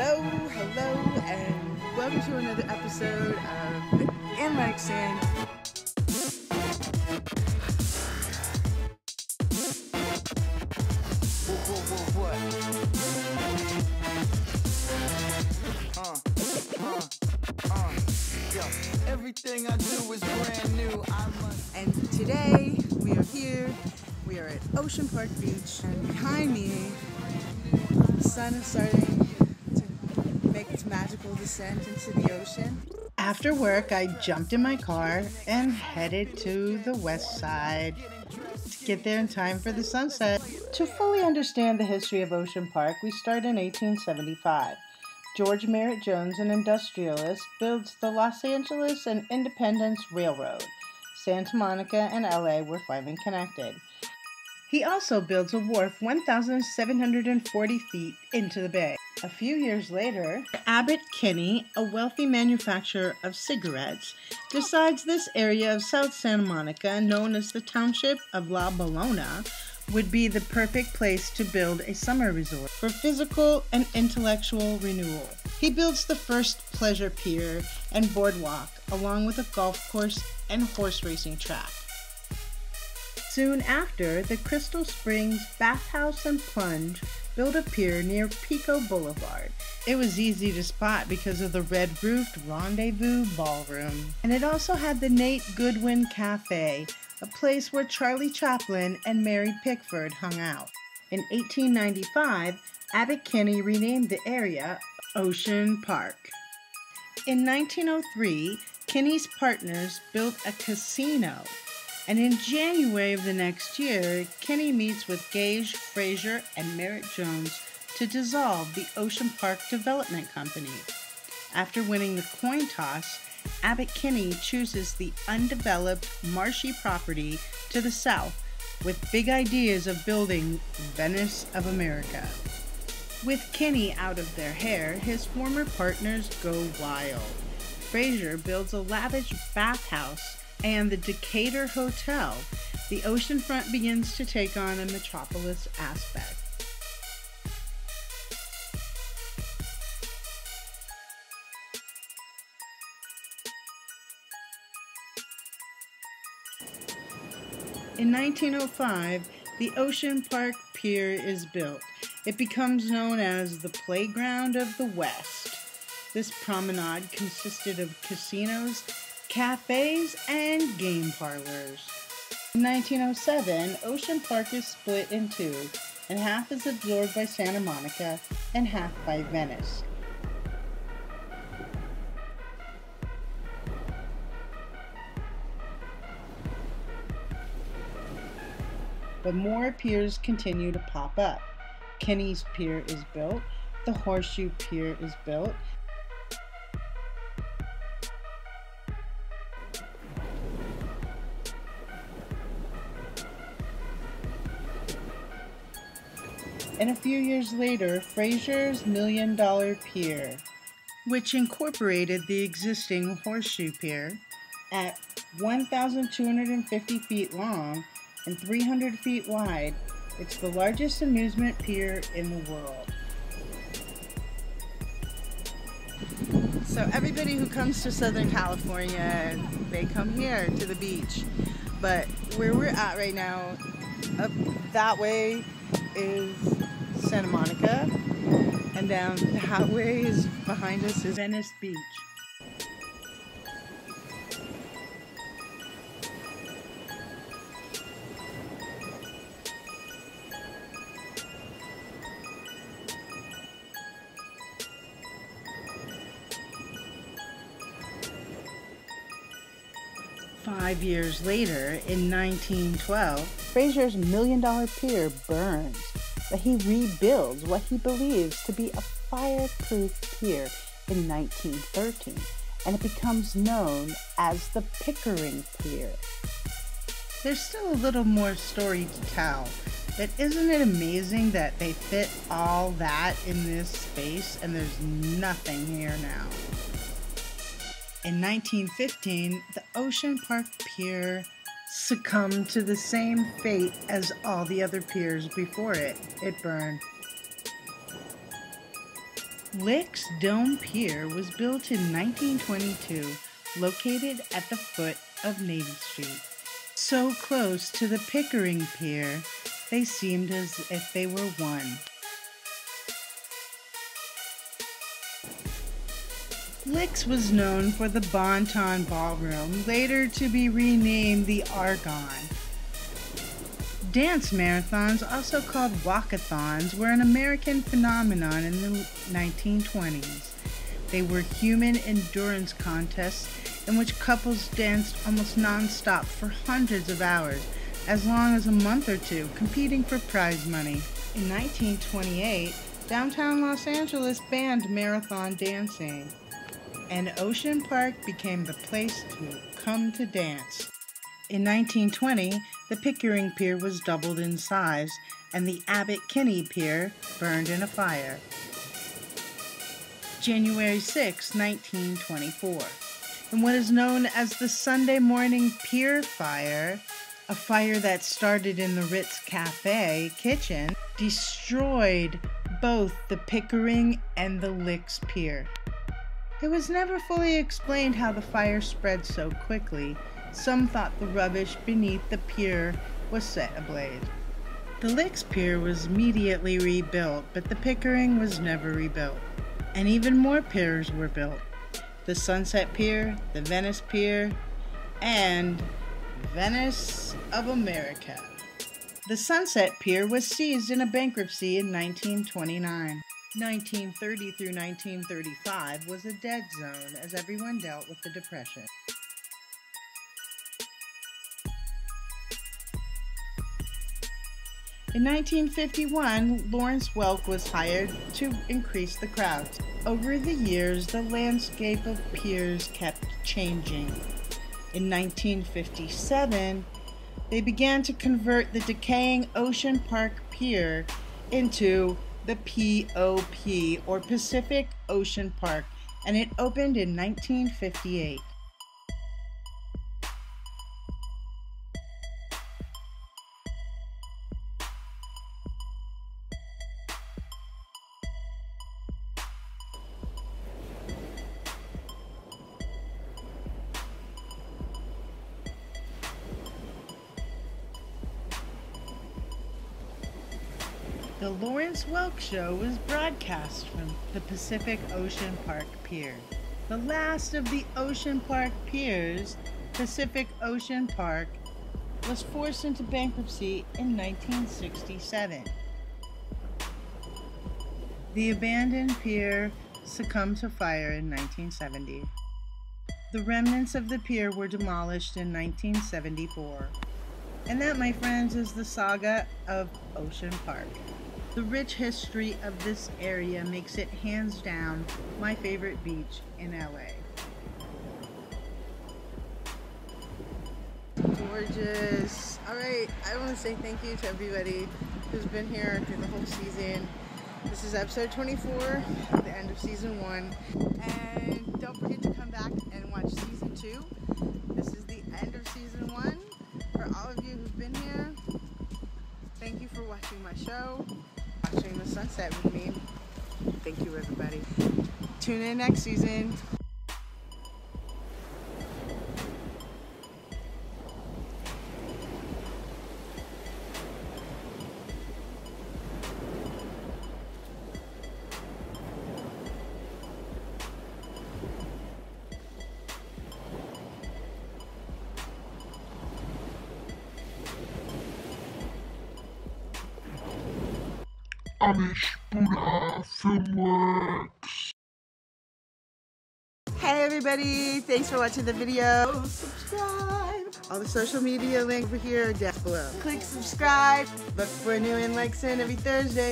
Hello, and welcome to another episode of In Like Cyn. Everything I do is brand new. And today we are here. We are at Ocean Park Beach, and behind me, the sun is starting to make its magical descent into the ocean. After work, I jumped in my car and headed to the west side to get there in time for the sunset. To fully understand the history of Ocean Park, we start in 1875. George Merritt Jones, an industrialist, builds the Los Angeles and Independence Railroad. Santa Monica and LA were finally connected. He also builds a wharf 1,740 feet into the bay. A few years later, Abbott Kinney, a wealthy manufacturer of cigarettes, decides this area of South Santa Monica, known as the township of La Bologna, would be the perfect place to build a summer resort for physical and intellectual renewal. He builds the first pleasure pier and boardwalk, along with a golf course and horse racing track. Soon after, the Crystal Springs Bathhouse and Plunge built a pier near Pico Boulevard. It was easy to spot because of the red-roofed Rendezvous Ballroom. And it also had the Nate Goodwin Cafe, a place where Charlie Chaplin and Mary Pickford hung out. In 1895, Abbott Kinney renamed the area Ocean Park. In 1903, Kinney's partners built a casino. And in January of the next year, Kinney meets with Gage, Fraser, and Merritt Jones to dissolve the Ocean Park Development Company. After winning the coin toss, Abbott Kinney chooses the undeveloped, marshy property to the south with big ideas of building Venice of America. With Kinney out of their hair, his former partners go wild. Fraser builds a lavish bathhouse and the Decatur Hotel. The oceanfront begins to take on a metropolis aspect. In 1905, the Ocean Park Pier is built. It becomes known as the Playground of the West. This promenade consisted of casinos, cafes, and game parlors. In 1907, Ocean Park is split in two, and half is absorbed by Santa Monica and half by Venice. But more piers continue to pop up. Kinney's Pier is built, the Horseshoe Pier is built, and a few years later, Fraser's $1 Million Pier, which incorporated the existing Horseshoe Pier at 1,250 feet long and 300 feet wide. It's the largest amusement pier in the world. So everybody who comes to Southern California, they come here to the beach. But where we're at right now, up that way is Santa Monica, and down that way is behind us is Venice Beach. Five years later, in 1912, Fraser's $1 Million Pier burns, but he rebuilds what he believes to be a fireproof pier in 1913, and it becomes known as the Pickering Pier. There's still a little more story to tell, but isn't it amazing that they fit all that in this space and there's nothing here now? In 1915, the Ocean Park Pier succumbed to the same fate as all the other piers before it. It burned. Lick's Dome Pier was built in 1922, located at the foot of Navy Street. So close to the Pickering Pier, they seemed as if they were one. Lick's was known for the Bon Ton Ballroom, later to be renamed the Argonne. Dance marathons, also called walkathons, were an American phenomenon in the 1920s. They were human endurance contests in which couples danced almost non-stop for hundreds of hours, as long as a month or two, competing for prize money. In 1928, downtown Los Angeles banned marathon dancing, and Ocean Park became the place to come to dance. In 1920, the Pickering Pier was doubled in size, and the Abbot Kinney Pier burned in a fire. January 6, 1924. In what is known as the Sunday Morning Pier Fire, a fire that started in the Ritz Cafe kitchen, destroyed both the Pickering and the Lick's Pier. It was never fully explained how the fire spread so quickly. Some thought the rubbish beneath the pier was set ablaze. The Lick's Pier was immediately rebuilt, but the Pickering was never rebuilt. And even more piers were built. The Sunset Pier, the Venice Pier, and Venice of America. The Sunset Pier was seized in a bankruptcy in 1929. 1930 through 1935 was a dead zone as everyone dealt with the Depression. In 1951, Lawrence Welk was hired to increase the crowds. Over the years, the landscape of piers kept changing. In 1957, they began to convert the decaying Ocean Park Pier into the POP, or Pacific Ocean Park, and it opened in 1958. The Lawrence Welk Show was broadcast from the Pacific Ocean Park Pier. The last of the Ocean Park piers, Pacific Ocean Park, was forced into bankruptcy in 1967. The abandoned pier succumbed to fire in 1970. The remnants of the pier were demolished in 1974. And that, my friends, is the saga of Ocean Park. The rich history of this area makes it hands down my favorite beach in LA. Gorgeous. Alright, I want to say thank you to everybody who's been here through the whole season. This is episode 24, the end of season 1. And don't forget to come back and watch season 2. This is the end of season 1. For all of you who've been here, thank you for watching my show, watching the sunset with me. Thank you, everybody. Tune in next season. Hey everybody, thanks for watching the video. Subscribe. All the social media links over here are down below. Click subscribe. Look for a new In Like Cyn every Thursday.